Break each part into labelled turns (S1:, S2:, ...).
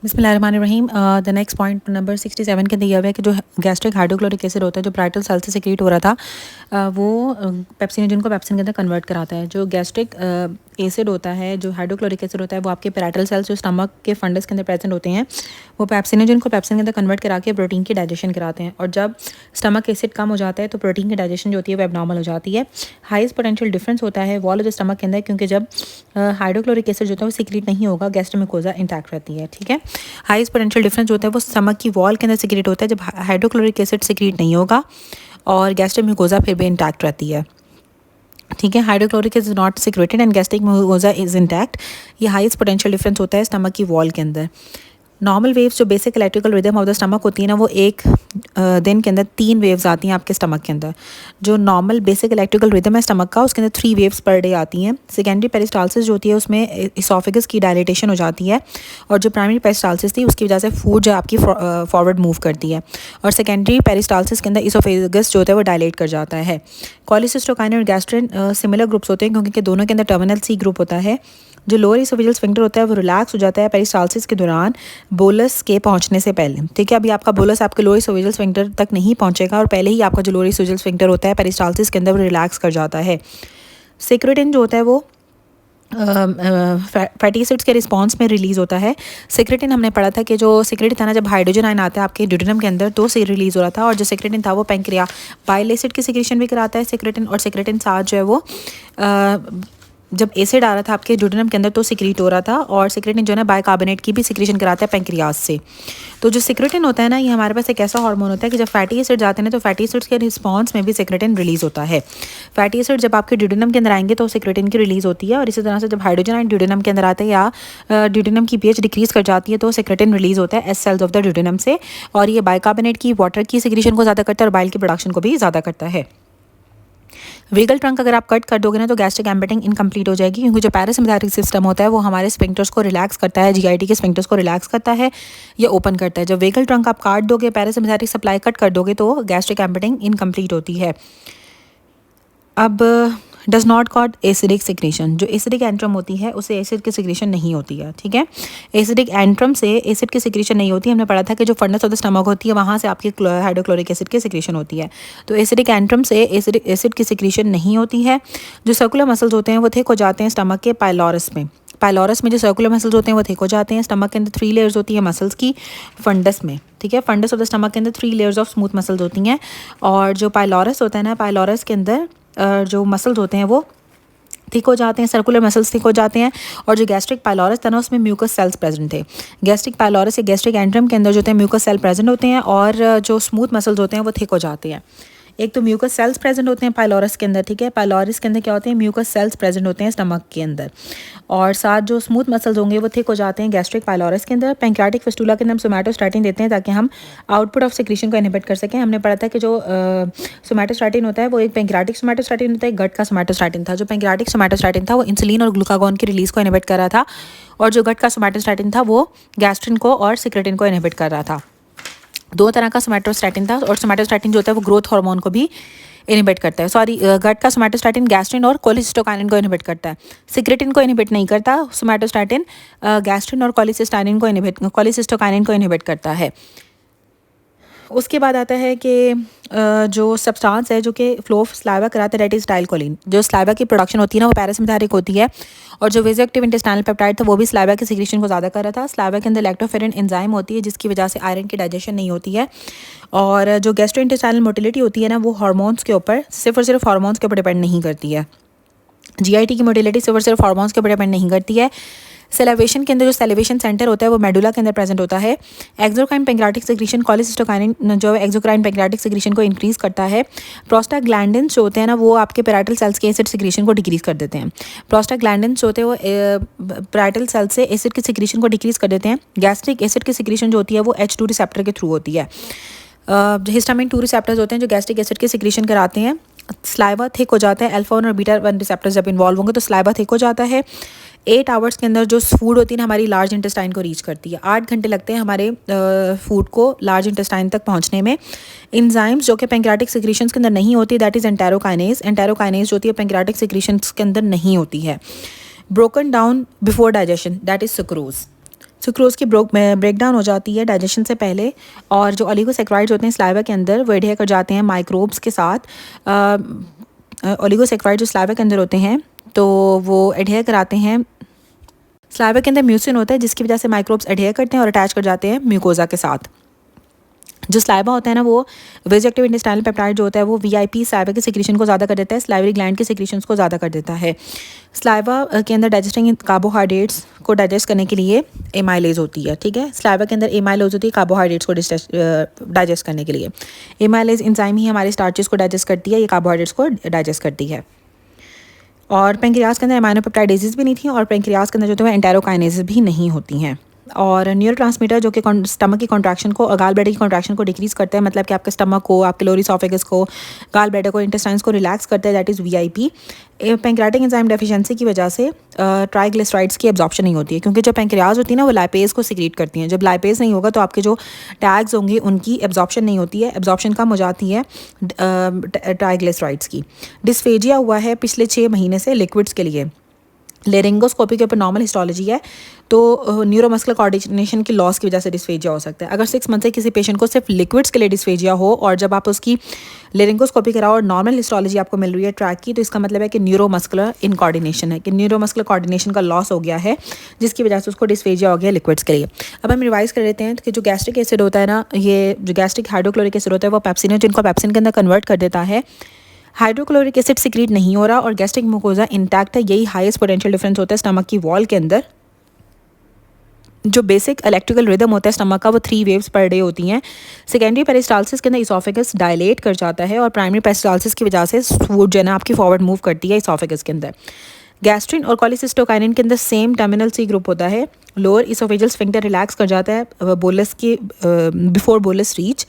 S1: बिस्मिल्लाहिर्रहमानिर्रहीम। The next point number 67 के दिया हुआ है कि जो गैस्ट्रिक हाइड्रोक्लोरिक एसिड होता है जो पैराइटल सेल से सिक्रीट हो रहा था वो पेप्सिनोजन को पेप्सिन के अंदर कन्वर्ट कराता है। जो गैस्ट्रिक एसिड होता है, जो हाइड्रोक्लोरिक एसिड होता है, वो आपके पैराइटल सेल्स जो स्टमक के फंडस के अंदर प्रेजेंट होते हैं वो पेप्सिनोजन को पेप्सिन के अंदर कन्वर्ट करा के प्रोटीन की डाइजेशन कराते हैं। और जब स्टमक एसिड कम हो जाता है तो प्रोटीन की डाइजेशन जो होती है वो एबनॉर्मल हो जाती है। हाईएस्ट पोटेंशियल डिफरेंस होता है वॉल ऑफ द स्टमक के अंदर, क्योंकि जब हाइड्रोक्लोरिक एसिड जो होता है वो सिक्रीट नहीं होगा, गैस्ट्रोमिकोजा इंटैक्ट रहती है। ठीक है, हाईएस्ट पोटेंशियल डिफरेंस जो होता है वो स्टमक की वॉल के अंदर सिक्रीट होता है जब हाइड्रोक्लोरिक एसिड सिक्रीट नहीं होगा और गैस्ट्रोमिकोजा फिर भी इंटैक्ट रहती है। ठीक है, hydrochloric is not secreted and gastric mucosa is intact. ये हाईएस्ट पोटेंशियल डिफरेंस होता है स्टमक की वॉल के अंदर। नॉर्मल वेव्स जो basic electrical rhythm of the stomach होती है ना, वो एक दिन के अंदर 3 वेव्स आती हैं आपके स्टमक के अंदर। जो नॉर्मल बेसिक इलेक्ट्रिकल रिदम है स्टमक का, उसके अंदर 3 वेव्स पर डे आती हैं। सेकेंडरी पेरिस्टालसिस जो होती है उसमें इसोफेगस की डायलेटेशन हो जाती है, और जो प्राइमरी पेरिस्टालसिस थी उसकी वजह से फूड जो आपकी फॉरवर्ड मूव करती है, और सेकेंडरी पेरिस्टालसिस के अंदर इसोफेगस जो होता है वो डायलेट कर जाता है। कोलिसिस्टोकाइनिन और गैस्ट्रिन सिमिलर ग्रुप्स होते हैं क्योंकि दोनों के अंदर टर्मिनल सी ग्रुप होता है। जो लोअर इसोफेजियल स्फिंक्टर होता है वो रिलैक्स हो जाता है पेरिस्टालसिस के दौरान बोलस के पहुंचने से पहले। ठीक है, अभी आपका बोलस आपके लोअर इसोफेजियल स्फिंक्टर तक नहीं पहुंचेगा और पहले ही आपका जो लोअर इसोफेजियल स्फिंक्टर होता है पेरिस्टालसिस के अंदर वो रिलैक्स कर जाता है। सिक्रेटिन जो होता है वो फैटी एसिड्स के रिस्पांस में रिलीज़ होता है। सिक्रेटिन हमने पढ़ा था कि जो सिक्रेटिन था ना, जब हाइड्रोजन आयन आता है आपके ड्यूडेनम के अंदर तो से रिलीज़ हो रहा था, और जो सिक्रेटिन था वो पैंक्रिया बाइल एसिड की सिक्रेशन भी कराता है सिक्रेटिन, और सिक्रेटिन साथ जो है वो जब एसिड आ रहा था आपके ड्यूडेनम के अंदर तो सिक्रीट हो रहा था, और सिक्रेटिन जो है ना बाइकार्बोनेट की भी सिक्रेशन कराता है पैंक्रियाज से। तो जो सिक्रेटिन होता है ना, ये हमारे पास एक ऐसा हार्मोन होता है कि जब फैटी एसिड जाते हैं तो फैटी एसिड्स के रिस्पांस में भी सिक्रेटिन रिलीज़ होता है। फैटी एसिड जब आपके ड्यूडेनम के अंदर आएंगे तो सिक्रेटिन की रिलीज़ होती है, और इसी तरह से जब हाइड्रोजन आयन ड्यूडेनम के अंदर आते हैं या ड्यूडेनम की पीएच डिक्रीज कर जाती है तो सिक्रेटिन रिलीज़ होता है S cells of the duodenum से, और ये बाइकार्बोनेट की वाटर की सिक्रेशन को ज़्यादा करता है और बाइल की प्रोडक्शन को भी ज़्यादा करता है। वेगल ट्रंक अगर आप कट कर दोगे ना तो गैस्ट्रिक एम्पेटिंग इनकम्प्लीट हो जाएगी, क्योंकि जो पैरासिम्पैथिक सिस्टम होता है वो हमारे स्फिंक्टर्स को रिलैक्स करता है, जीआईटी के स्फिंक्टर्स को रिलैक्स करता है या ओपन करता है। जब वेगल ट्रंक आप काट दोगे, पैरासिम्पैथिक सप्लाई कट कर दोगे तो गैस्ट्रिक एम्पेटिंग इनकम्प्लीट होती है। अब does not caught acidic secretion, जो एसिडिक एंट्रम होती है उससे एसिड की सिक्रेशन नहीं होती है। ठीक है, एसिडिक एंट्रम से एसिड की सिक्रेशन नहीं होती। हमने पढ़ा था कि जो फंडस ऑफ द स्टमक होती है वहाँ से आपकी हाइड्रोक्लोरिक एसिड की सिक्रेशन होती है, तो एसिडिक एंट्रम से एसिड की सिक्रेशन नहीं होती है। जो सर्कुलर मसल्स होते हैं वो थिक हो जाते हैं स्टमक के पाइलोरस में। पाइलोरस में जो सर्कुलर मसल्स होते हैं वो थिक हो जाते हैं। स्टमक के अंदर 3 लेयर्स होती है मसल्स की फंडस में। ठीक है, फंडस ऑफ द स्टमक के अंदर 3 लेयर्स ऑफ स्मूथ मसल्स होती हैं, और जो पाइलोरस होता है ना, पाइलोरस के अंदर जो मसल्स होते हैं वो थिक हो जाते हैं, सर्कुलर मसल्स थिक हो जाते हैं। और जो गैस्ट्रिक पाइलोरस था ना उसमें म्यूकस सेल्स प्रेजेंट थे। गैस्ट्रिक पाइलोरस या गैस्ट्रिक एंट्रम के अंदर जो होते हैं म्यूकस सेल प्रेजेंट होते हैं, और जो स्मूथ मसल्स होते हैं वो थिक हो जाते हैं। एक तो म्यूकस सेल्स प्रेजेंट होते हैं पाइलोरस के अंदर। ठीक है, पाइलोरस के अंदर क्या होते हैं, म्यूकस सेल्स प्रेजेंट होते हैं स्टमक के अंदर, और साथ जो स्मूथ मसल्स होंगे वो थिक हो जाते हैं गैस्ट्रिक पाइलोरस के अंदर। पैंक्रियाटिक फिस्टुला के अंदर हम सोमैटोस्टैटिन देते हैं ताकि हम आउटपुट ऑफ सिक्रेशन को इनहिबिट कर सकें। हमने पढ़ा था कि जो सोमैटोस्टैटिन होता है वो एक पैंक्रियाटिक सोमैटोस्टैटिन होता है, एक गट का सोमैटोस्टैटिन था। जो पैंक्रियाटिक सोमैटोस्टैटिन था वो इंसुलिन और ग्लूकागॉन की रिलीज को इनहिबिट कर रहा था, और जो गट का सोमैटोस्टैटिन था वो गैस्ट्रिन को और सिक्रेटिन को इनहिबिट कर रहा था। 2 तरह का सोमैटोस्टैटिन था, और सोमैटोस्टैटिन जो होता है वो ग्रोथ हार्मोन को भी इनहिबिट करता है। सॉरी, गट का सोमैटोस्टैटिन गैस्ट्रिन और कोलिसिस्टोकाइनिन को इनहिबिट करता है, सिक्रेटिन को इनहिबिट नहीं करता। सोमैटोस्टैटिन गैस्ट्रिन और कोलिसिस्टोकाइनिन को इनहिबिट करता है। उसके बाद आता है कि जो सब्सटेंस है जो कि फ्लो ऑफ स्लाइवा कराता है, दैट इज डाइलकोलिन। जो स्लाइवा की प्रोडक्शन होती है ना वो पैरासिम्पैथिक होती है, और जो वेजोएक्टिव इंटेस्टाइनल पेप्टाइड था वो भी स्लाइवा की सिक्रेशन को ज़्यादा कर रहा था। स्लाइवा के अंदर लैक्टोफेरिन एंजाइम होती है जिसकी वजह से आयरन की डाइजेशन नहीं होती है। और जो गैस्ट्रोइंटेस्टाइनल मोटिलिटी होती है ना वो हार्मोन्स के ऊपर सिर्फ और सिर्फ हार्मोन्स के ऊपर डिपेंड नहीं करती है। जीआईटी की मोटिलिटी सिर्फ और सिर्फ हार्मोन्स के ऊपर डिपेंड नहीं करती है। सेलिवेशन के अंदर जो सेलिवेशन सेंटर होता है वो मेडुला के अंदर प्रेजेंट होता है। एक्सोक्राइन पैंक्रियाटिक सिक्रेशन कोलिसिस्टोकाइनिन जो एक्सोक्राइन पैंक्रियाटिक सिक्रेशन को इंक्रीज करता है। प्रोस्टाग्लैंडिन्स जो होते हैं ना वो आपके पैराइटल सेल्स के एसिड सिक्रेशन को डिक्रीज कर देते हैं। प्रोस्टाग्लैंडिन्स जो होते हैं वो पैराइटल सेल से एसिड की सिक्रेशन को डिक्रीज कर देते हैं। गैस्ट्रिक एसिड की सिक्रेशन जो होती है वो H2 रिसेप्टर के थ्रू होती है। हिस्टामिन 2 रिसेप्टर्स होते हैं जो गैस्ट्रिक एसिड की सिक्रेशन कराते हैं। स्लाइवा थिक हो जाता है, अल्फा 1 और बीटा 1 रिसेप्टर्स जब इन्वॉल्व होंगे तो स्लाइवा थिक हो जाता है। 8 आवर्स के अंदर जो फूड होती है ना हमारी लार्ज इंटेस्टाइन को रीच करती है। 8 घंटे लगते हैं हमारे फूड को लार्ज इंटेस्टाइन तक पहुंचने में। इंजाइम्स जो कि पैंक्रियाटिक सिक्रेशंस के अंदर नहीं होती, दैट इज एंटेरोकाइनेज। एंटेरोकाइनेज जो होती है पैंक्रियाटिक सिक्रेशंस के अंदर नहीं होती है। Broken down before digestion, that is sucrose. Sucrose की ब्रेक डाउन हो जाती है डाइजेशन से पहले, और जो ओलिगोसैकेराइड्स होते हैं स्लाइवा के अंदर वो एडहेयर कर जाते हैं माइक्रोब्स के साथ। ओलिगोसैकेराइड जो स्लाइवा के अंदर होते हैं तो वो एडहेयर कराते हैं। स्लाइवा के अंदर म्यूसिन होता है जिसकी वजह से माइक्रोब्स एडहेयर करते हैं और अटैच कर जाते हैं म्यूकोजा के साथ। जो स्लाइवा होता है ना वो वेजिटेटिव इंटेस्टाइनल पेप्टाइड जो होता है वो वीआईपी स्लाइवा के सिक्रीशन को ज़्यादा कर देता है, स्लाइवरी ग्लैंड के सिक्रीशंस को ज़्यादा कर देता है। स्लाइवा के अंदर डाइजेस्टिंग कार्बोहाइड्रेट्स को डाइजेस्ट करने के लिए एमाइलेज होती है, ठीक है। स्लाइवा के अंदर एमाइलेज होती है कार्बोहाइड्रेट्स को डाइजेस्ट करने के लिए। एमाइलेज एंजाइम ही हमारे स्टार्चेस को डाइजेस्ट करती है, ये कार्बोहाइड्रेट्स को डाइजेस्ट करती है। और पेंक्रियाज के अंदर एमाइनोपेप्टाइडेजेस भी नहीं थी, और पेंक्रियाज के अंदर जो है एंटेरोकाइनेजेस भी नहीं होती हैं। और न्यूरोट्रांसमीटर जो कि स्टमक की कॉन्ट्रैक्शन को और गाल ब्लैडर की कॉन्ट्रैक्शन को डिक्रीज़ करता है, मतलब कि आपके स्टमक को, आपके लोअर इसोफेगस को, गाल ब्लैडर को, इंटेस्टाइन्स को रिलैक्स करता है, that is VIP. Pancreatic enzyme deficiency की वजह से ट्राइग्लिसराइड्स की एब्जॉर्प्शन नहीं होती है, क्योंकि जो पैंक्रियाज होती है ना वो लाइपेज को सिक्रीट करती हैं। जब लाइपेज नहीं होगा तो आपके जो टैग्स होंगे उनकी एब्जॉर्प्शन नहीं होती है, एब्जॉर्प्शन कम हो जाती है ट्राइग्लिसराइड्स की। डिस्फेजिया हुआ है पिछले 6 महीने से लिक्विड्स के लिए। लेरिंगोस्कोपी के ऊपर नॉर्मल हिस्टोलॉजी है, तो न्यूरोमस्कुलर कोऑर्डिनेशन की लॉस की वजह से डिस्फेजिया हो सकता है। अगर 6 मंथ से किसी पेशेंट को सिर्फ लिक्विड्स के लिए डिस्फेजिया हो और जब आप उसकी लेरिंगोस्कोपी कराओ और नॉर्मल हिस्टोलॉजी आपको मिल रही है ट्रैक की, तो इसका मतलब है कि न्यूरोमस्कुलर इनकोऑर्डिनेशन है, कि न्यूरोमस्कुलर कोऑर्डिनेशन का लॉस हो गया है जिसकी वजह से उसको डिस्फेजिया हो गया लिक्विड्स के लिए। अब हम रिवाइज कर लेते हैं कि जो गैस्ट्रिक एसिड होता है ना, ये जो गैस्ट्रिक हाइड्रोक्लोरिक एसिड होता है वो पेप्सिन है जिनको पेप्सिन के अंदर कन्वर्ट कर देता है। हाइड्रोक्लोरिक एसिड सिक्रीट नहीं हो रहा और गैस्ट्रिक म्यूकोजा इंटैक्ट है, यही हाईएस्ट पोटेंशियल डिफरेंस होता है स्टमक की वॉल के अंदर। जो बेसिक इलेक्ट्रिकल रिदम होता है स्टमक का वो 3 वेव्स पर डे होती हैं। सेकेंडरी पेरिस्टाल्सिस के अंदर इसोफेगस डायलेट कर जाता है और प्राइमरी पेरिस्टाल्सिस की वजह से फूड जो है ना आपकी फॉरवर्ड मूव करती है इसोफेगस के अंदर। गैस्ट्रिन और कॉलिसिस्टोकाइनिन के अंदर सेम टर्मिनल सी ग्रुप होता है। लोअर इसोफेजियल स्फिंक्टर रिलैक्स कर जाता है बोलस के बिफोर बोलस रीच।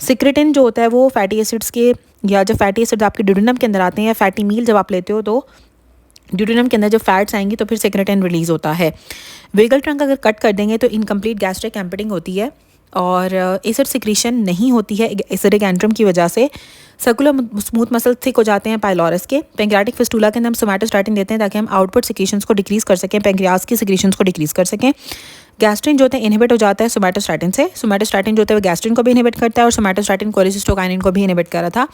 S1: सिक्रेटिन जो होता है वो फैटी एसिड्स के, या जब फैटी एसिड आपके ड्यूडेनम के अंदर आते हैं या फैटी मील जब आप लेते हो तो ड्यूडेनम के अंदर जब फैट्स आएंगी तो फिर सिक्रेटिन रिलीज़ होता है। वेगल ट्रंक अगर कट कर देंगे तो इनकम्प्लीट गैस्ट्रिक एम्पटिंग होती है और एसिड सिक्रीशन नहीं होती है एसिडिक एंट्रम की वजह से। सर्कुलर स्मूथ मसल थिक हो जाते हैं पाइलोरस के। पैंक्रियाटिक फिस्टूला के अंदर हम सोमैटोस्टैटिन देते हैं ताकि हम आउटपुट सिक्रीशंस को डिक्रीज़ कर सकें, पैंक्रियाज की सिक्रीशंस को डिक्रीज़ कर सकें। गैस्ट्रिन जो होता है इनहिबिट हो जाता है सोमैटोस्टैटिन से। सोमैटोस्टैटिन जो होता है वो गैस्ट्रिन को भी इनहिबिट करता है और सोमैटोस्टैटिन कोलिसिस्टोकाइनिन को भी इनहिबिट कर रहा था,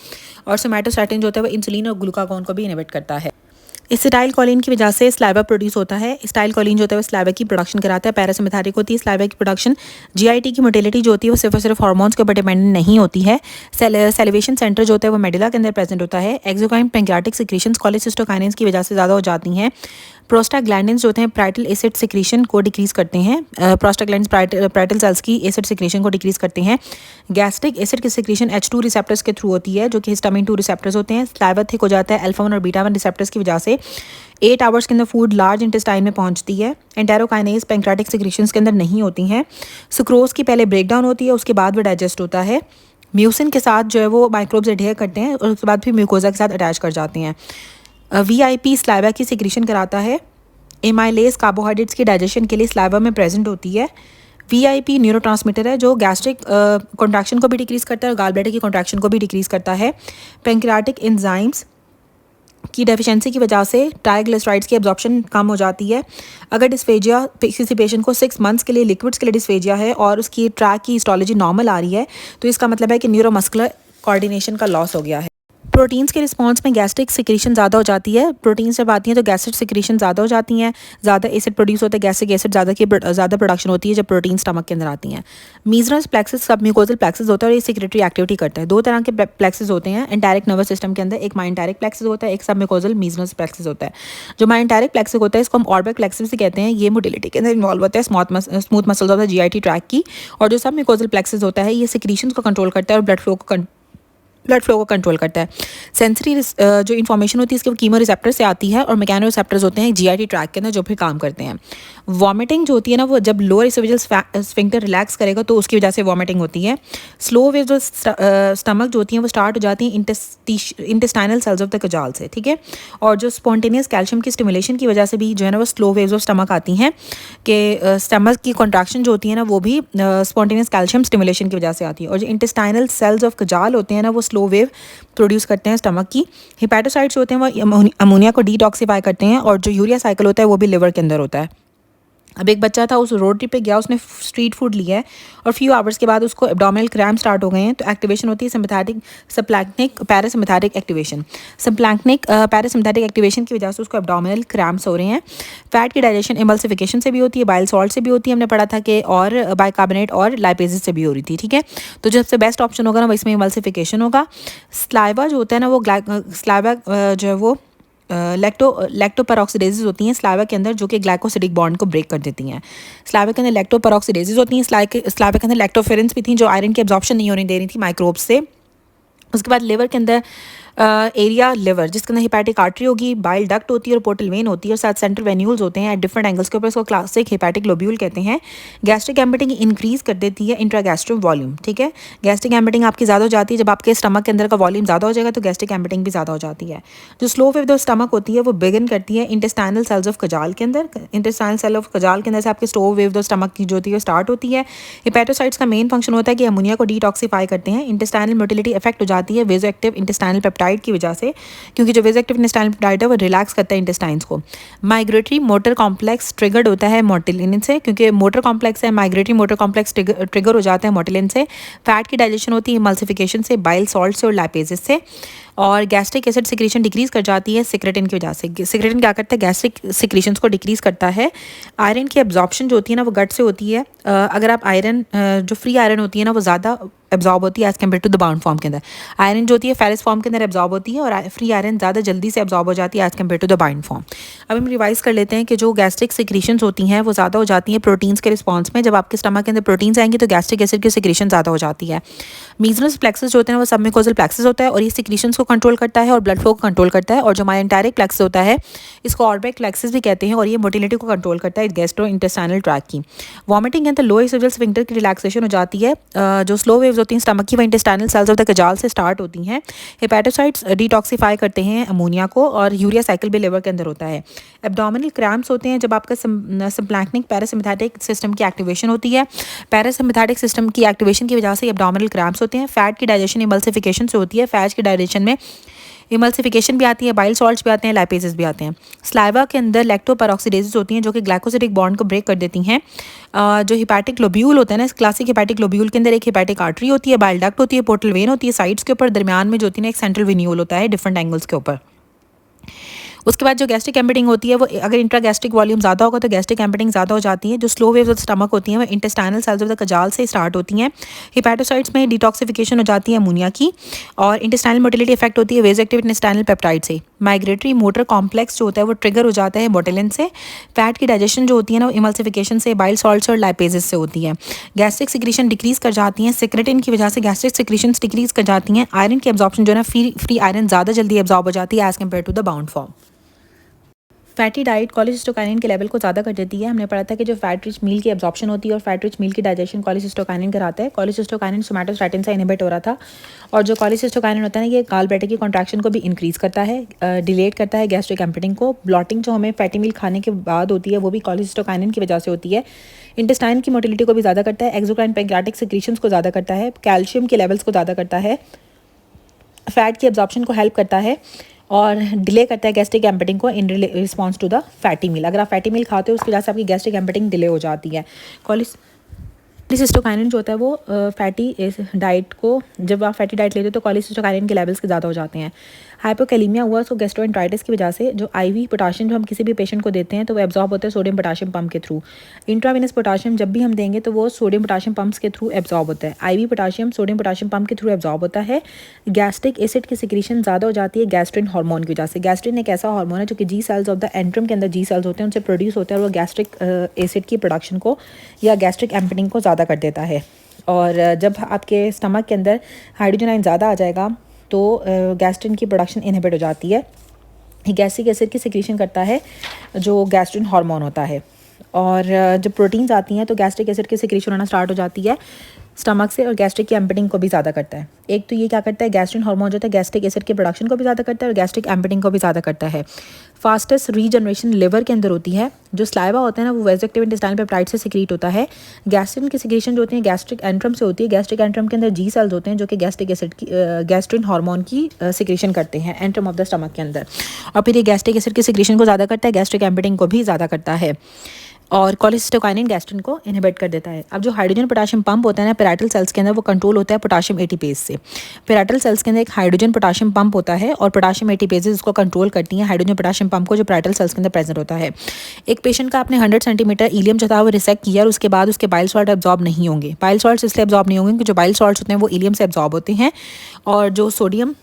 S1: और सोमैटोस्टैटिन जो होता है वो इंसुलिन और ग्लूकागॉन को भी इनहिबिट करता है। एसिटाइल कोलिन की वजह से स्लाइवा प्रोड्यूस होता है। एसिटाइल कोलिन जो होता है वो स्लाइवा की प्रोडक्शन कराता है, पैरासिम्पैथेटिक होती है स्लाइवा की प्रोडक्शन। जीआईटी की मोटिलिटी जो होती है वो सिर्फ और सिर्फ हार्मोन्स के ऊपर डिपेंडेंट नहीं होती है। सेलिवेशन सेंटर जो होता है वो मेडुला के अंदर प्रेजेंट होता है। एक्सोक्राइन पैंक्रियाटिक सिक्रीशंस कोलिसिस्टोकाइनेंस की वजह से ज़्यादा हो जाती हैं। प्रोस्टाग्लैंडिन्स जो होते हैं पैराइटल एसिड सिक्रीशन को डिक्रीज़ करते हैं। प्रोस्टाग्लैंडिन्स पैराइटल सेल्स की एसिड सिक्रीशन को डिक्रीज़ करते हैं। गैस्ट्रिक एसिड की सिक्रीशन H2 रिसेप्टर्स के थ्रू होती है जो कि हिस्टामिन 2 रिसेप्टर्स होते हैं। स्लाइवा थिक हो जाता है अल्फा 1 और बीटा 1 रिसेप्टर्स की वजह से। 8 आवर्स के अंदर फूड लार्ज इंटेस्टाइन में पहुंचती है। एंटेरोकाइनेज पैंक्रियाटिक सिक्रीशंस के अंदर नहीं होती हैं। सुक्रोज की पहले ब्रेक डाउन होती है, उसके बाद वो डाइजेस्ट होता है। म्यूसिन के साथ जो है वो माइक्रोब्स एडहेयर करते हैं और उसके बाद फिर म्यूकोजा के साथ अटैच कर जाते हैं। वीआईपी स्लाइवा की सिक्रीशन कराता है। एमाइलेज कार्बोहाइड्रेट्स की डाइजेशन के लिए स्लाइवा में प्रेजेंट होती है। वीआईपी न्यूरोट्रांसमीटर है जो गैस्ट्रिक कॉन्ट्रैक्शन को भी डिक्रीज़ करता है और गाल ब्लैडर की कॉन्ट्रैक्शन को भी डिक्रीज़ करता है। पैंक्रियाटिक एंजाइम्स की डेफिशिएंसी की वजह से ट्राइग्लिसराइड्स की एब्जॉर्प्शन कम हो जाती है। अगर डिस्फेजिया किसी पेशेंट को 6 मंथ्स के लिए लिक्विड्स के लिए डिस्फेजिया है और उसकी ट्रैक की हिस्टोलॉजी नॉर्मल आ रही है तो इसका मतलब है कि न्यूरोमस्कुलर कोऑर्डिनेशन का लॉस हो गया है। प्रोटीन्स के रिस्पांस में गैस्ट्रिक सिक्रीशन ज़्यादा हो जाती है। प्रोटीन्स जब आती हैं तो गैस्ट्रिक सिक्रीशन ज़्यादा हो जाती हैं, ज़्यादा एसिड प्रोड्यूस होता है, गैस्ट्रिक एसिड ज़्यादा प्रोडक्शन होती है जब प्रोटीन स्टमक के अंदर आती हैं। मीजनस प्लेक्सिस सबम्यूकोजल प्लेक्सिस होता है और ये सिक्रेटरी एक्टिविटी करता है। 2 तरह के प्लेक्सिस होते हैं एंटेरिक नर्वस सिस्टम के अंदर, एक माइंटेरिक प्लेक्सिस होता है, एक सबम्यूकोजल मीजनस प्लेक्सिस होता है। जो माइंटेरिक प्लेक्सिस होता है इसको हम ऑर्बिक प्लेक्सिस से कहते हैं। ये मोटिलिटी के अंदर इन्वॉल्व होता है, स्मूथ मसल्स होता है जीआईटी ट्रैक की। और जो सबम्यूकोजल प्लेक्सिस होता है ये सिक्रीशंस को कंट्रोल करता है और ब्लड फ्लो को कंट्रोल करता है। सेंसरी जो इन्फॉर्मेशन होती है इसके वो कीमो रिसेप्टर से आती है और मैकेनो रिसेप्टर्स होते हैं जीआईटी ट्रैक के अंदर जो फिर काम करते हैं। वॉमिटिंग जो होती है ना वो जब लोअर इसोफेजियल स्फिंक्टर रिलैक्स करेगा तो उसकी वजह से वॉमिटिंग होती है। स्लो वेव जो स्टमक जो होती हैं वो स्टार्ट हो जाती हैं इंटेस्टाइनल सेल्स ऑफ द कजाल से, ठीक है। और जो स्पॉन्टेनियस कैल्शियम की स्टिमुलेशन की वजह से भी जो है ना वो स्लो वेव्स ऑफ स्टमक आती हैं कि स्टमक की कॉन्ट्रैक्शन जो होती है ना वो भी स्पॉन्टेनियस कैल्शियम स्टिमुलेशन की वजह से आती है। और जो इंटेस्टाइनल सेल्स ऑफ कजाल होते हैं ना वो स्लो वेव प्रोड्यूस करते हैं स्टमक की। हिपैटोसाइट्स होते हैं वो अमोनिया को डिटॉक्सिफाई करते हैं और जो यूरिया साइकिल होता है वो भी लिवर के अंदर होता है। अब एक बच्चा था, उस रोड ट्रिप पे गया, उसने स्ट्रीट फूड लिया है और फ्यू आवर्स के बाद उसको एब्डोमिनल क्रैम्प स्टार्ट हो गए हैं, तो एक्टिवेशन होती है sympathetic splanchnic parasympathetic activation. Splanchnic parasympathetic activation की वजह से उसको एब्डोमिनल क्रैम्प्स हो रहे हैं। फैट की डाइजेशन इमल्सिफिकेशन से भी होती है, बाइल सॉल्ट से भी होती है, हमने पढ़ा था कि, और बाइकार्बोनेट और लाइपेजेस से भी हो रही थी, ठीक है। तो जो सबसे बेस्ट ऑप्शन होगा ना, वो इसमें इमल्सिफिकेशन होगा। स्लाइवा जो होता है ना, वो स्लाइवा जो है वो लैक्टोपेरोक्सिडेजेस होती हैं स्लाइवा के अंदर, जो कि ग्लाइकोसिडिक बॉन्ड को ब्रेक कर देती हैं। स्लाइवा के अंदर लैक्टोपेरोक्सिडेजेस होती हैं, स्लाइवा के अंदर लैक्टोफेरेंस भी थी, जो आयरन की एब्जॉर्प्शन नहीं होने दे रही थी माइक्रोब्स से। उसके बाद लिवर के अंदर एरिया लिवर, जिसके अंदर हिपैटिक आर्टरी होगी, बाइल डक्ट होती है और पोर्टल वेन होती है, और साथ सेंट्रल वेन्यूल्स होते हैं एट डिफरेंट एंगल्स के ऊपर, इसको क्लासिक हिपैटिक लोब्यूल कहते हैं। गैस्ट्रिक एम्पिटिंग इंक्रीज कर देती है इंट्रागैस्ट्रिक वॉल्यूम, ठीक है। गैस्ट्रिक एम्पिटिंग आपकी ज़्यादा हो जाती है, जब आपके स्टमक के अंदर का वॉल्यूम ज़्यादा हो जाएगा तो गैस्ट्रिक एम्पिटिंग भी ज़्यादा हो जाती है। जो स्लो वेव द स्टमक होती है वो बिगिन करती है इंटेस्टाइनल सेल्स ऑफ कजाल के अंदर। इंटेस्टाइनल सेल ऑफ कजाल के अंदर से आपकी स्लो वेव द स्टमक की जो होती है स्टार्ट होती है। हिपैटोसाइट्स का मेन फंक्शन होता है कि अमोनिया को डिटॉक्सिफाई करते हैं। इंटेस्टाइनल मोटिलिटी इफेक्ट हो जाती है वेजोएक्टिव इंटेस्टाइनल पेप्टाइड की वजह से, क्योंकि जो वेजोएक्टिव इंटेस्टाइनल पेप्टाइड है वो रिलैक्स करता है इंटेस्टाइन्स को। माइग्रेटरी मोटर कॉम्प्लेक्स ट्रिगर्ड होता है मोटिलिन से, क्योंकि मोटर कॉम्प्लेक्स है, माइग्रेटरी मोटर कॉम्प्लेक्स ट्रिगर हो जाता है मोटिलिन से। फैट की डाइजेशन होती है इमल्सिफिकेशन से, बाइल सॉल्ट से और लाइपेजेस से। और गैस्ट्रिक एसिड सिक्रीशन डिक्रीज कर जाती है सिक्रेटिन की वजह से। सिक्रेटिन क्या करता है, गैस्ट्रिक सिक्रीशंस को डिक्रीज करता है। आयरन की एब्जॉर्प्शन जो होती है ना, वो गट से होती है। अगर आप आयरन जो फ्री आयरन होती है ना, वो ज़्यादा एब्जॉर्ब होती है as compare to the bound form के अंदर। आयरन जो होती है फेरस फॉर्म के अंदर एब्जॉर्ब होती है, और फ्री आयरन ज़्यादा जल्दी से एब्जॉर्ब हो जाती है as compare to the bound form. अब हम रिवाइज कर लेते हैं कि जो गैस्ट्रिक सिक्रीशंस होती हैं वो ज़्यादा हो जाती हैं प्रोटीन्स के रिस्पॉन्स में। जब आपके स्टमक के अंदर प्रोटीन्स आएंगे तो गैस्ट्रिक एसिड की सिक्रीशन ज़्यादा हो जाती है। मीजनस प्लेक्सस जो होते हैं वो सबम्यूकोजल प्लेक्सस होता है, और ये सिक्रीशंस को कंट्रोल करता है और ब्लड फ्लो को कंट्रोल करता है। और जो माइलेंटारिक प्लेक्सस होता है, इसको ऑर्बिक प्लेक्सस भी कहते हैं, और ये मोटिलिटी को कंट्रोल करता है गैस्ट्रो इंटेस्टाइनल ट्रैक्ट की। वॉमिटिंग के अंदर लोअर एसोफेजियल स्फिंक्टर की रिलैक्सेशन हो जाती है। जो स्लो वेव्स होती हैं स्टमक की, वो इंटेस्टाइनल सेल्स ऑफ द कजाल से स्टार्ट होती हैं। हेपेटोसाइट्स डिटॉक्सिफाई करते हैं अमोनिया को, और यूरिया साइकिल भी लिवर के अंदर होता है। एब्डोमिनल क्रैम्प्स होते हैं जब आपका सिम्प्लैंक्निक पैरासिम्पैथेटिक सिस्टम की एक्टिवेशन होती है। पैरासिम्पैथेटिक सिस्टम की एक्टिवेशन की वजह से एब्डोमिनल क्रैम्प्स होते हैं। फैट की डाइजेशन इमल्सिफिकेशन से होती है। फैट की डाइजेशन में इमल्सिफिकेशन भी आती है, बाइल सॉल्ट्स भी आते हैं, लाइपेजेस भी आते हैं। स्लाइवा के अंदर लैक्टोपेरोक्सिडेजेस होती हैं, जो कि ग्लाइकोसिडिक बॉन्ड को ब्रेक कर देती हैं। जो हिपैटिक लोब्यूल होता है ना, इस क्लासिक हिपैटिक लोब्यूल के अंदर एक हिपैटिक आर्टरी होती है, बाइल डक्ट होती है, पोर्टल वेन होती है साइड्स के ऊपर, दरमियान में जो होती है ना एक सेंट्रल वेन्यूल होता है डिफरेंट एंगल्स के ऊपर। उसके बाद जो गैस्ट्रिक एम्पिटिंग होती है, वो अगर इंट्रागैस्ट्रिक वॉल्यूम ज़्यादा होगा तो गैस्ट्रिक एम्पिटिंग ज़्यादा हो जाती है। जो स्लो वेव्स ऑफ स्टमक होती हैं वो इंटेस्टाइनल सेल्स ऑफ द कजाल से स्टार्ट होती हैं। हिपैटोसाइट्स में डिटॉक्सिफिकेशन हो जाती है अमोनिया की, और इंटेस्टाइनल मोटिलिटी इफेक्ट होती है वेजोएक्टिव इंटेस्टाइनल पेप्टाइड से। माइग्रेटरी मोटर कॉम्प्लेक्स जो होता है वो ट्रिगर हो जाता है मोटिलिन से। फैट की डाइजेशन जो होती है ना, वो इमल्सिफिकेशन से, बाइल सॉल्ट्स और लाइपेजेस से होती है। गैस्ट्रिक सिक्रीशन डिक्रीज कर जाती हैं सिक्रेटिन की वजह से, गैस्ट्रिक सिक्रीशन डिक्रीज कर जाती हैं। आयरन की एब्जॉर्प्शन जो है ना, फ्री आयरन ज़्यादा जल्दी एब्जॉर्ब हो जाती है as compare to the bound form. Fatty diet cholecystokinin के लेवल को ज़्यादा कर देती है। हमने पढ़ा था कि जो फैट रिच मील की एब्जॉर्प्शन होती है और फैट रिच मील की डाइजेशन कोलेसिस्टोकाइनिन कराता है। कोलेसिस्टोकाइनिन सोमैटोस्टैटिन से इनहिबिट हो रहा था, और जो कोलेसिस्टोकाइनिन होता है ना, ये गाल ब्लैडर की कॉन्ट्रैक्शन को भी इंक्रीज़ करता है, डिलेट करता है गैस्ट्रिक एम्पिटिंग को। ब्लॉटिंग जो हमें फैटी मील खाने के बाद होती है, वो भी कोलेसिस्टोकाइनिन की वजह से होती है। इंटेस्टाइन की मोटिलिटी को भी ज़्यादा करता है। एक्सोक्राइन पैंक्रियाटिक सिक्रीशंस को ज़्यादा करता है। कैल्शियम के लेवल्स को ज़्यादा करता है। फैट की एब्जॉर्प्शन को हेल्प करता है, और डिले करता है गैस्ट्रिक एम्पिटिंग को in response to the fatty meal. अगर आप फैटी मील खाते हो उसकी वजह से आपकी गैस्ट्रिक एम्पिटिंग डिले हो जाती है। कोलेसिस्टोकाइनिन जो होता है वो फैटी डाइट को, जब आप फैटी डाइट लेते हो तो कोलेसिस्टोकाइनिन के लेवल्स के ज़्यादा हो जाते हैं। हाइपोकैलीमिया हुआ उसको गैस्ट्रोएंटराइटिस की वजह से, जो आईवी पोटाशियम जो हम किसी भी पेशेंट को देते हैं तो वो एब्जॉर्ब होता है सोडियम पोटाशियम पंप के थ्रू। इंट्रावेनस पोटाशियम जब भी हम देंगे तो वो सोडियम पोटाशियम पंप्स के थ्रू एब्जॉर्ब होता है। IV potassium sodium potassium pump के थ्रू एब्जॉर्ब होता है। गैस्ट्रिक एसिड की सिक्रीशन ज़्यादा हो जाती है गैस्ट्रिन हार्मोन की वजह से। गैस्ट्रिन एक ऐसा हार्मोन है जो कि G cells of the antrum के अंदर जी सेल्स होते हैं उनसे प्रोड्यूस होता है, और वो गैस्ट्रिक एसिड की प्रोडक्शन को या गैस्ट्रिक एम्पिटिंग को ज़्यादा कर देता है। और जब आपके स्टमक के अंदर हाइड्रोजन आयन ज़्यादा आ जाएगा तो गैस्ट्रिन की प्रोडक्शन इनहिबिट हो जाती है। गैस्ट्रिक एसिड की सिक्रीशन करता है जो गैस्ट्रिन हार्मोन होता है, और जब प्रोटीन्स आती हैं तो गैस्ट्रिक एसिड की सिक्रीशन होना स्टार्ट हो जाती है स्टमक से, और गैस्ट्रिक की एम्पिटिंग को भी ज़्यादा करता है। एक तो ये क्या करता है, गैस्ट्रिन हार्मोन जो होता है गैस्ट्रिक एसिड की प्रोडक्शन को भी ज़्यादा करता है और गैस्ट्रिक एम्पिटिंग को भी ज़्यादा करता है। फास्टेस्ट रीजनरेशन लिवर के अंदर होती है। जो स्लाइवा होता है ना, वो वेजोएक्टिव इंटेस्टाइनल पेप्टाइड से सिक्रीट होता है। गैस्ट्रिन की सिक्रीशन जो होती है गैस्ट्रिक एंट्रम से होती है। गैस्ट्रिक एंट्रम के अंदर जी सेल्स होते हैं जो कि गैस्ट्रिक एसिड की गैस्ट्रिन हार्मोन की सिक्रीशन करते हैं एंट्रम ऑफ द स्टमक के अंदर, और फिर ये गैस्ट्रिक एसिड की सिक्रीशन को ज़्यादा करता है, गैस्ट्रिक एम्पिटिंग को भी ज़्यादा करता है। और कोलिसिस्टोकाइनिन गैस्ट्रिन को इनहिबिट कर देता है। अब जो हाइड्रोजन पोटाशियम पंप होता है ना पैराइटल सेल्स के अंदर, वो कंट्रोल होता है पोटाशियम एटीपेज से। पैराइटल सेल्स के अंदर एक हाइड्रोजन पोटाशियम पंप होता है और पोटाशियम एटीपेजेस उसको कंट्रोल करती हैं, हाइड्रोजन पोटाशियम पंप को, जो पैराइटल सेल्स के अंदर प्रेजेंट होता है। एक पेशेंट का आपने 100 सेंटीमीटर इलियम जो था वो रिसेक्ट किया और उसके बाद उसके बाइल सॉल्ट एब्जॉर्ब नहीं होंगे। बाइल सॉल्ट्स इसलिए एब्जॉर्ब नहीं होंगे क्योंकि जो बाइल सॉल्ट्स होते हैं वो इलियम से एब्जॉर्ब होते हैं, और जो सोडियम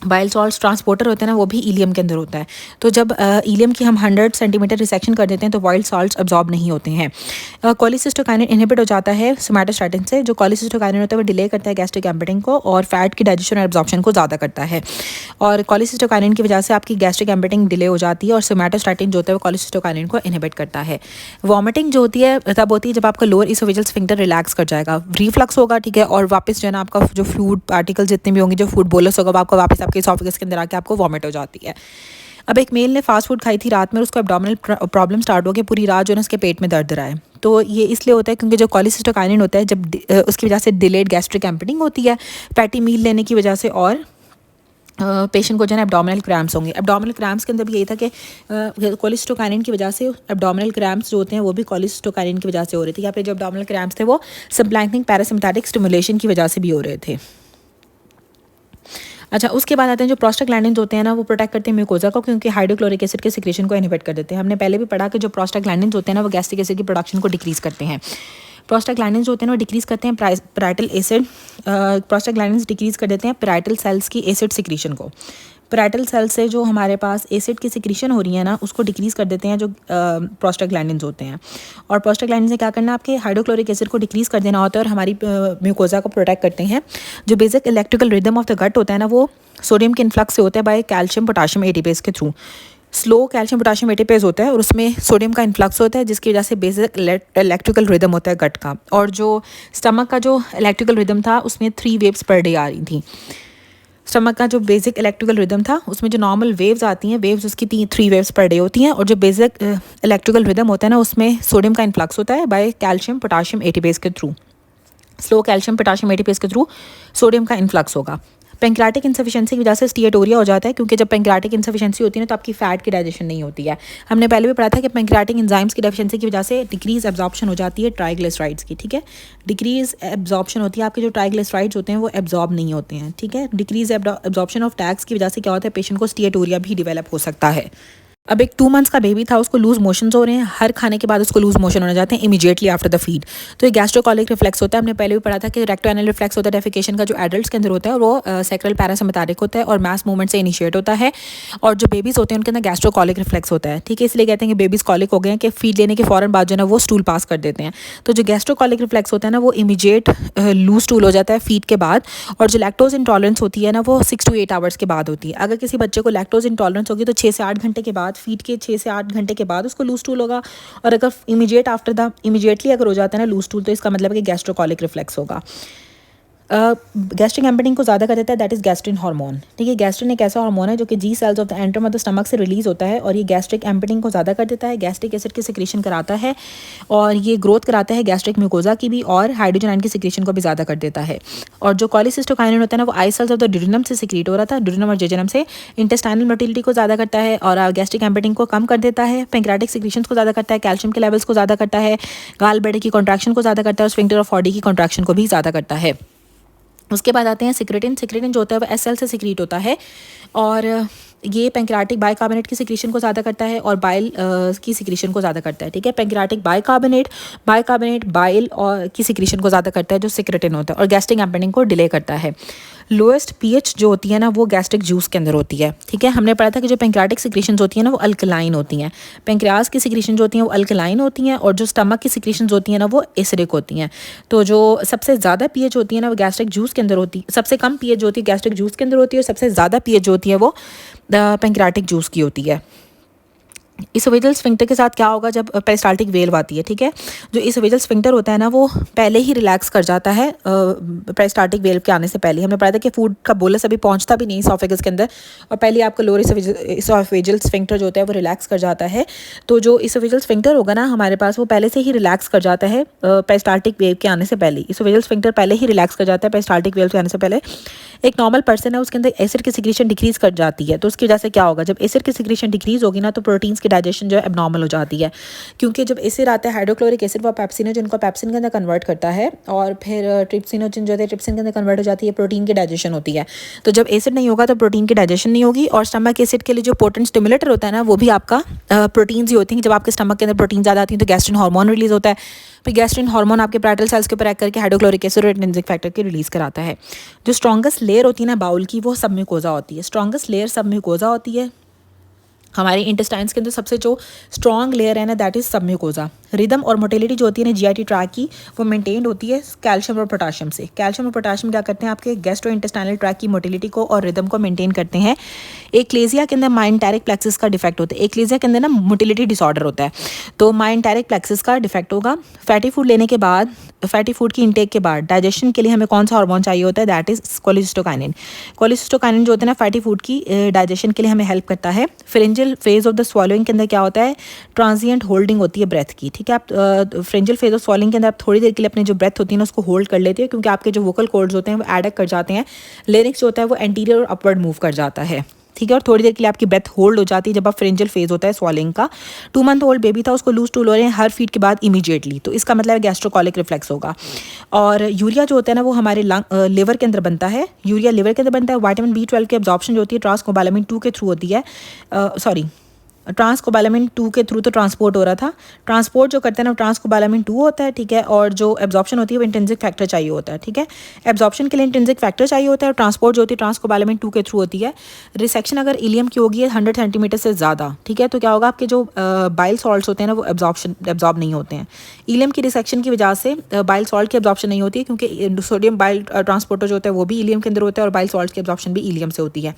S1: बाइल सॉल्ट्स ट्रांसपोर्टर होते हैं ना वो भी इलियम के अंदर होता है। तो जब इलियम की हम 100 सेंटीमीटर रिसेक्शन कर देते हैं तो बाइल सॉल्ट्स एब्जॉर्ब नहीं होते हैं। कोलिसिस्टोकाइनिन इनहिबिट हो जाता है सोमैटोस्टैटिन से। जो कोलिसिस्टोकाइनिन होता है वो डिले करता है गैस्ट्रिक एम्पेटिंग को और फैट की डाइजेशन और एब्जॉर्प्शन को ज़्यादा करता है, और कोलिसिस्टोकाइनिन की वजह से आपकी गैस्ट्रिक एम्पेटिंग डिले हो जाती है, और सोमैटोस्टैटिन जो होता है वो कोलिसिस्टोकाइनिन को इनहिबिट करता है। वॉमिटिंग जो होती है तब होती है जब आपका लोअर इसोफेजियल स्फिंक्टर रिलैक्स कर जाएगा, रिफ्लक्स होगा, ठीक है, और वापस जो है ना आपका जो फूड पार्टिकल जितने भी होंगे, जो फूड बोलस होगा, वो आपका वापस आपके इसोफेगस के अंदर आके आपको वॉमिट हो जाती है। अब एक मेल ने फास्ट फूड खाई थी रात में, उसको एब्डोमिनल प्रॉब्लम स्टार्ट हो गई, पूरी रात जो है उसके पेट में दर्द रहा है। तो ये इसलिए होता है क्योंकि जो कोलिसिस्टोकाइनिन होता है जब उसकी वजह से डिलेड गैस्ट्रिक एम्पेटिंग होती है फैटी मील लेने की वजह से, और पेशेंट को जो है एब्डोमिनल क्रैम्प्स होंगे। एब्डोमिनल क्रैम्प्स के अंदर भी यही था कि कोलिसिस्टोकाइनिन की वजह से एब्डोमिनल क्रैम्प्स जो होते हैं वो भी कोलिसिस्टोकाइनिन की वजह से हो रहे थे, या फिर जो एब्डोमिनल क्रैम्प्स थे वो सबक्लैंकिंग पैरासिम्पैथिक स्टिमुलेशन की वजह से भी हो रहे थे। अच्छा, उसके बाद आते हैं जो प्रोस्टाग्लैंडिन्स होते हैं ना, वो प्रोटेक्ट करते हैं म्यूकोजा को, क्योंकि हाइड्रोक्लोरिक एसिड के सिक्रेशन को इनहिबिट कर देते हैं। हमने पहले भी पढ़ा कि जो प्रोस्टाग्लैंडिन्स होते हैं ना वो गैस्ट्रिक एसिड की प्रोडक्शन को डिक्रीज करते हैं। प्रोस्टाग्लैंडिन्स जो होते हैं ना वो डिक्रीज करते हैं पैराइटल एसिड, प्रोस्टाग्लैंडिन्स डिक्रीज कर देते हैं पैराइटल सेल्स की एसिड सिक्रीशन को। पैराइटल सेल से जो हमारे पास एसिड की सिक्रीशन हो रही है ना उसको डिक्रीज कर देते हैं जो प्रोस्टाग्लैंडिन्स होते हैं। और प्रोस्टाग्लैंडिन से क्या करना है, आपके हाइड्रोक्लोरिक एसिड को डिक्रीज कर देना होता है और हमारी म्यूकोजा को प्रोटेक्ट करते हैं। जो basic electrical rhythm of the gut होता है ना वो सोडियम के इन्फ्लक्स से होता है बाय कैल्शियम पोटाशियम एटीपेज के through. Slow calcium potassium ATPase होता है और उसमें सोडियम का इन्फ्लक्स होता है, जिसकी वजह से बेसिक इलेक्ट्रिकल रिदम होता है गट का। और जो स्टमक का जो इलेक्ट्रिकल रिदम था उसमें 3 वेव्स पर डे आ रही थी। स्टमक का जो बेसिक इलेक्ट्रिकल रिदम था उसमें जो नॉर्मल वेव्स आती हैं, वेव्स उसकी 3 वेव्स पर डे होती हैं, और जो बेसिक इलेक्ट्रिकल रिदम होता है ना उसमें सोडियम का इन्फ्लक्स होता है बाय कैल्शियम पोटाशियम एटीपेज के through. Slow calcium potassium ATPase के थ्रू सोडियम का इन्फ्लक्स होगा। पेंक्रियाटिक इंसफिशिएंसी की वजह से स्टीएटोरिया हो जाता है, क्योंकि जब पेंक्रियाटिक इंसफिशिएंसी होती है ना तो आपकी फैट की डाइजेशन नहीं होती है। हमने पहले भी पढ़ा था कि पेंक्रियाटिक एंजाइम्स की डेफिशिएंसी की वजह से डिक्रीज एब्जॉर्प्शन हो जाती है ट्राइग्लिसराइड्स की, ठीक है। डिक्रीज एब्जॉर्प्शन होती है, आपके जो ट्राइग्लिसराइड्स होते हैं वो एब्जॉर्ब नहीं होते हैं, ठीक है। डिक्रीज एब्जॉर्प्शन ऑफ टैक्स की वजह से क्या होता है, पेशेंट को स्टीएटोरिया भी डिवेलप हो सकता है। अब एक 2 मंथ्स का बेबी था, उसको लूज मोशंस हो रहे हैं, हर खाने के बाद उसको लूज मोशन होने जाते हैं इमीडिएटली आफ्टर द फीड। तो ये गैस्ट्रोकोलिक रिफ्लेक्स होता है। हमने पहले भी पढ़ा था कि रेक्टोएनल रिफ्लेक्स होता है डेफिकेशन का, जो एडल्ट्स के अंदर होता है, और वो सेक्रल पैरासिम्पैथिक होता है और मास मूवमेंट से इनिशिएट होता है। और जो बेबीज़ होते हैं उनके अंदर गैस्ट्रोकोलिक रिफ्लेक्स होता है, ठीक है। इसलिए कहते हैं कि बेबीज़ कॉलिक हो गए हैं कि फीड लेने के फ़ौरन बाद जो है ना वो स्टूल पास कर देते हैं। तो जो गैस्ट्रोकोलिक रिफ्लेक्स होता है ना वो इमीडिएट लूज स्टूल हो जाता है फीड के बाद। और जो लैक्टोज इंटॉलरेंस होती है ना वो 6 to 8 आवर्स के बाद होती है। अगर किसी बच्चे को लैक्टोज इंटॉलरेंस होगी तो 6 से 8 घंटे के बाद, फीड के 6 से 8 घंटे के बाद उसको लूज स्टूल होगा। और अगर इमीडिएटली अगर हो जाता है ना लूज स्टूल, तो इसका मतलब है कि गैस्ट्रोकोलिक रिफ्लेक्स होगा। गैस्ट्रिक एम्पेटिंग को ज़्यादा कर देता है, दैट इज़ गैस्ट्रिन हार्मोन, ठीक है। गैस्ट्रिन एक ऐसा हार्मोन है जो कि G cells of the antrum of the stomach से रिलीज होता है, और ये गैस्ट्रिक एम्पेटिंग को ज़्यादा कर देता है, गैस्ट्रिक एसिड की सिक्रेशन कराता है, और ये ग्रोथ कराता है गैस्ट्रिक म्यूकोजा की भी, और हाइड्रोजन आयन की सिक्रेशन को भी ज़्यादा कर देता है। और जो कोलिसिस्टोकाइनिन होता है ना वो आई सेल्स ऑफ द ड्यूडेनम से सिक्रीट हो रहा था, ड्यूडेनम और जेजुनम से। इंटेस्टाइनल मोटिलिटी को ज़्यादा करता है और गैस्ट्रिक एम्पेटिंग को कम कर देता है। पेंक्रियाटिक सिक्रेशंस को ज़्यादा करता है, कैल्शियम के लेवल्स को ज़्यादा करता है, गाल ब्लैडर की कॉन्ट्रैक्शन को ज़्यादा करता है, और स्फिंक्टर ऑफ ऑडी की कॉन्ट्रैक्शन को भी ज़्यादा करता है। उसके बाद आते हैं सिक्रेटिन। सिक्रेटिन जो होता है वो एस सेल से सिक्रीट होता है, और ये पेंक्रियाटिक बाइकार्बोनेट की सिक्रीशन को ज़्यादा करता है और बाइल की सिक्रीशन को ज़्यादा करता है, ठीक है। पेंक्रियाटिक बाइकार्बोनेट बाइल और की सिक्रीशन को ज़्यादा करता है जो सिक्रेटिन होता है, और गैस्ट्रिक एम्पेटिंग को डिले करता है। लोएस्ट पीएच जो होती है ना वो गैस्ट्रिक जूस के अंदर होती है, ठीक है। हमने पढ़ा था कि जो पेंक्रियाटिक सिक्रीशन होती है ना वो अल्कलाइन होती हैं, पेंक्रियाज की सिक्रीशन जो होती हैं वो अल्कलाइन होती हैं, और जो स्टमक की सिक्रीशन होती हैं ना वो एसिडिक होती हैं। तो जो सबसे ज़्यादा पीएच होती है ना वो गैस्ट्रिक जूस के अंदर होती है, सबसे कम पीएच जो होती है गैस्ट्रिक जूस के अंदर होती है, और सबसे ज़्यादा पीएच जो होती है वो पेंक्रियाटिक जूस की होती है। इसोवेजल स्फिंक्टर के साथ क्या होगा जब पेरिस्टाल्टिक वेल्व आती है, ठीक है। जो इसोवेजल स्फिंक्टर होता है ना वो पहले ही रिलैक्स कर जाता है पेरिस्टाल्टिक वेल्व के आने से पहले। हमने पढ़ा था कि फूड का बोलस अभी पहुंचता भी नहीं इसोफेगस के अंदर, और पहले आपका लोअर इसोवेजल स्फिंक्टर जो होता है वो रिलैक्स कर जाता है। तो जो इसोवेजल स्फिंक्टर होगा ना हमारे पास वो पहले से ही रिलैक्स कर जाता है पेरिस्टाल्टिक वेव के आने से पहले। इसोवेजल स्फिंक्टर पहले ही रिलैक्स कर जाता है पेरिस्टाल्टिक वेव के आने से पहले। एक नॉर्मल पर्सन है उसके अंदर एसिड की सिक्रीशन डिक्रीज कर जाती है, तो उसकी वजह से क्या होगा, जब एसिड की सिक्रीशन डिक्रीज होगी ना तो प्रोटीन्स की डाइजेशन जो है एबनॉर्मल हो जाती है, क्योंकि जब एसिड आता है हाइड्रोक्लोरिक एसिड वो पेप्सिनोजन को पेप्सिन के अंदर कन्वर्ट करता है और फिर ट्रिप्सिनोजन जो है ट्रिप्सिन के अंदर कन्वर्ट हो जाती है, प्रोटीन की डाइजेशन होती है। तो जब एसिड नहीं होगा तो प्रोटीन की डाइजेशन नहीं होगी, और स्टमक एसिड के लिए जो पोटेंट स्टिमुलेटर होता है ना वो भी आपका प्रोटीन्स ही होती हैं। जब आपके स्टमक के अंदर प्रोटीन ज़्यादा आती हैं तो गैस्ट्रिन हार्मोन रिलीज होता है, फिर गैस्ट्रिन हार्मोन आपके पैरेटल सेल्स के ऊपर एक्ट करके हाइड्रोक्लोरिक एसिड और इंट्रिंसिक फैक्टर के रिलीज कराता है। जो स्ट्रॉन्गेस्ट लेयर होती है ना बाउल की वो सबम्यूकोजा होती है। स्ट्रॉन्गेस्ट लेयर सबम्यूकोजा होती है। हमारे इंटेस्टाइन्स के अंदर सबसे जो स्ट्रॉन्ग लेयर है ना दैट इज सबम्यूकोजा। रिदम और मोटिलिटी जो होती है ना जीआईटी ट्रैक की वो मेंटेन्ड होती है कैल्शियम और पोटाशियम से। कैल्शियम और पोटाशियम क्या करते हैं आपके गैस्ट्रो इंटेस्टाइनल ट्रैक की मोटिलिटी को और रिदम को मेंटेन करते हैं। एक्लेजिया के अंदर माइंटेरिक प्लेक्सिस का डिफेक्ट होता है। एक्लेजिया के अंदर ना मोटिलिटी डिसऑर्डर होता है, तो माइंटेरिक प्लेक्सिस का डिफेक्ट होगा। फैटी फूड लेने के बाद, फैटी फूड की इंटेक के बाद डाइजेशन के लिए हमें कौन सा हार्मोन चाहिए होता है दैट इज कोलेसिस्टोकाइनिन। कोलेसिस्टोकाइनिन जो होता है ना फैटी फूड की डाइजेशन के लिए हमें हेल्प करता है। फ्रिंजल फेज ऑफ द स्वॉलोइंग के अंदर क्या होता है ट्रांजिएंट होल्डिंग होती है ब्रेथ की, ठीक है। आप फ्रिंजल फेज ऑफ स्वॉलोइंग के अंदर आप थोड़ी देर के लिए अपनी जो ब्रेथ होती है ना उसको होल्ड कर लेते हैं, क्योंकि आपके जो वोकल कॉर्ड्स होते हैं वो एडक कर जाते हैं, लिरिक्स जो होता है वो एंटीरियर और अपवर्ड मूव कर जाता है, ठीक है। और थोड़ी देर के लिए आपकी ब्रेथ होल्ड हो जाती है जब आप फ्रिंजल फेज होता है स्वॉलिंग का। 2 मंथ ओल्ड बेबी था उसको लूज टूल हो रहे हैं हर फीड के बाद इमीडिएटली, तो इसका मतलब है गैस्ट्रोकॉलिक रिफ्लेक्स होगा। और यूरिया जो होता है ना वो हमारे लिवर के अंदर बनता है। यूरिया लिवर के अंदर बनता है। विटामिन B12 की एब्जॉर्प्शन जो होती है ट्रांसकोबालामिन 2 के थ्रू होती है। ट्रांसकोबालामिन 2 के थ्रू तो ट्रांसपोर्ट हो रहा था, ट्रांसपोर्ट जो करते हैं ना ट्रांसकोबालामिन 2 होता है, ठीक है। और जो एब्जॉर्प्शन होती है वो इंट्रिंसिक फैक्टर चाहिए होता है, ठीक है। एब्जॉर्प्शन के लिए इंट्रिंसिक फैक्टर चाहिए होता है और ट्रांसपोर्ट जो होती है ट्रांसकोबालामिन 2 के थ्रू होती है। रिसेक्शन अगर इलियम की होगी 100 सेंटीमीटर से ज़्यादा, ठीक है, तो क्या होगा आपके जो बाइल सॉल्ट्स होते हैं ना वो एब्जॉर्ब नहीं होते हैं। इलियम की रिसेक्शन की वजह से बाइल सॉल्ट की एब्जॉर्प्शन नहीं होती है, क्योंकि सोडियम बाइल ट्रांसपोर्टर जो होता है वो भी इलियम के अंदर होता है और बाइल सॉल्ट की एब्जॉर्प्शन भी इलियम से होती है।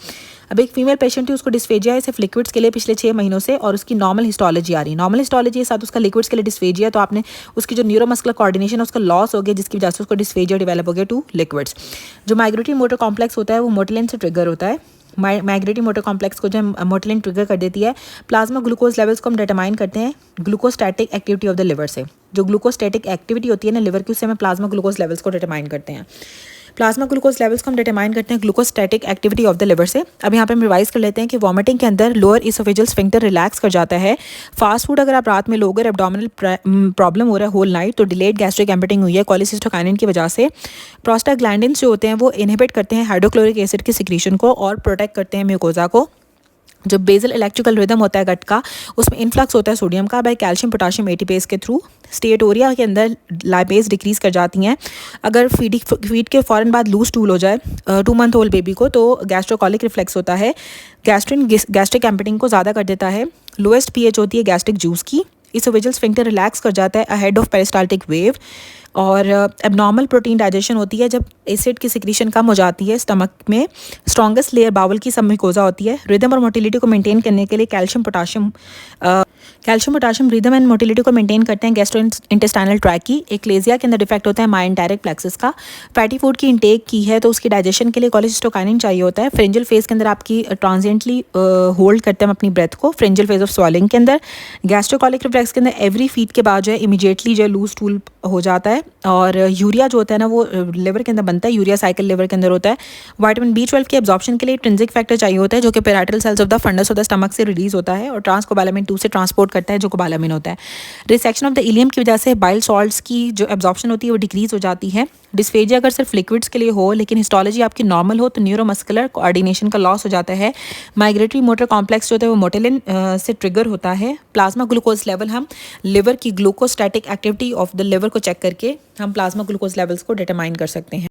S1: अब एक फीमेल पेशेंट थी उसको डिस्फेजिया है सिर्फ लिक्विड्स के लिए पिछले 6 महीनों से, और उसकी नॉर्मल हिस्टोलॉजी आ रही है। नॉर्मल हिस्टोलॉजी के साथ उसका लिक्विड्स के लिए डिस्फेजिया, तो आपने उसकी जो न्यूरोमस्कुलर कोऑर्डिनेशन है उसका लॉस हो गया, जिसकी वजह से उसको डिस्फेजिया डेवलप हो गया टू लिक्विड्स। जो माइग्रेटरी मोटर कॉम्प्लेक्स होता है वो मोटिलिन से ट्रिगर होता है। माइग्रेटरी मोटर कॉम्प्लेक्स को जो मोटिलिन ट्रिगर कर देती है। प्लाज्मा ग्लूकोज लेवल्स को हम डिटरमाइन करते हैं ग्लूकोस्टैटिक एक्टिविटी ऑफ द लिवर से। जो ग्लूकोस्टैटिक एक्टिविटी होती है ना लिवर की उससे हमें प्लाज्मा ग्लूकोज लेवल्स को डिटरमाइन करते हैं। प्लाज्मा ग्लूकोज लेवल्स को हम डिटरमाइन करते हैं ग्लूकोस्टैटिक एक्टिविटी ऑफ द लिवर से। अब यहाँ पे हम रिवाइज कर लेते हैं कि वॉमिटिंग के अंदर लोअर इसोफेजियल स्फिंक्टर रिलैक्स कर जाता है। फास्ट फूड अगर आप रात में लोगे, एब्डोमिनल प्रॉब्लम हो रहा है होल नाइट, तो डिलेड गैस्ट्रिक एम्पिटिंग हुई है कोलेसिस्टोकाइनिन की वजह से। प्रोस्टाग्लैंडिन्स जो होते हैं वो इनहिबिट करते हैं हाइड्रोक्लोरिक एसिड की सिक्रीशन को और प्रोटेक्ट करते हैं म्यूकोजा को। जो बेसल इलेक्ट्रिकल रिदम होता है गट का उसमें इन्फ्लक्स होता है सोडियम का बाय कैल्शियम पोटाशियम एटीपेज के थ्रू। स्टेटोरिया के अंदर लाइपेज डिक्रीज कर जाती हैं। अगर फीड के फ़ौरन बाद लूज टूल हो जाए 2 मंथ ओल्ड बेबी को तो गैस्ट्रोकॉलिक रिफ्लेक्स होता है। गैस्ट्रिक एम्पिटिंग को ज़्यादा कर देता है। लोएस्ट पीएच होती है गैस्ट्रिक जूस की। इसोफेजियल स्फिंक्टर रिलैक्स कर जाता है अहेड ऑफ पेरिस्टाल्टिक वेव। और एबनॉर्मल प्रोटीन डाइजेशन होती है जब एसिड की सिक्रीशन कम हो जाती है स्टमक में। स्ट्रॉन्गेस्ट लेयर बाउल की सबम्यूकोजा होती है। रिदम और मोटिलिटी को मेंटेन करने के लिए calcium potassium rhythm and motility को मेंटेन करते हैं गैस्ट्रो इंटेस्टाइनल ट्रैक की। एक्लेजिया के अंदर डिफेक्ट होता है माइंटेरिक प्लेक्सिस का। फैटी फूड की इंटेक की है तो उसकी डाइजेशन के लिए कोलेसिस्टोकाइनिन चाहिए होता है। फ्रिंजल फेज के अंदर आपकी ट्रांजिएंटली होल्ड करते हैं अपनी ब्रेथ को फ्रिंजल फेज ऑफ स्वॉलिंग के अंदर। गैस्ट्रोकॉलिक रिफ्लेक्स के अंदर एवरी फीड के बाद जो है इमीडिएटली जो है लूज टूल हो जाता है। और यूरिया जो होता है ना वो लिवर के अंदर बनता है। यूरिया साइकिल लिवर के अंदर होता है। विटामिन B12 के एब्जॉर्प्शन के लिए इंट्रिंसिक फैक्टर चाहिए होता है जो कि parietal cells of the fundus of the stomach से रिलीज होता है और ट्रांसकोबालामिन 2 से ट्रांसपोर्ट करता है जो कोबालामिन होता है। रिसेक्शन ऑफ द इलियम की वजह से बाइल सॉल्ट्स की जो एब्जॉर्प्शन होती है वो डिक्रीज हो जाती है। डिस्फेजिया अगर सिर्फ लिक्विड्स के लिए हो लेकिन हिस्टोलॉजी आपकी नॉर्मल हो तो न्यूरोमस्कुलर कोऑर्डिनेशन का लॉस हो जाता है। माइग्रेटरी मोटर कॉम्प्लेक्स जो होता है वो मोटिलिन से ट्रिगर होता है। प्लाज्मा ग्लूकोज लेवल हम लिवर की ग्लूकोस्टैटिक एक्टिविटी ऑफ द लिवर को चेक करके हम प्लाज्मा ग्लूकोज लेवल्स को डिटरमाइन कर सकते हैं।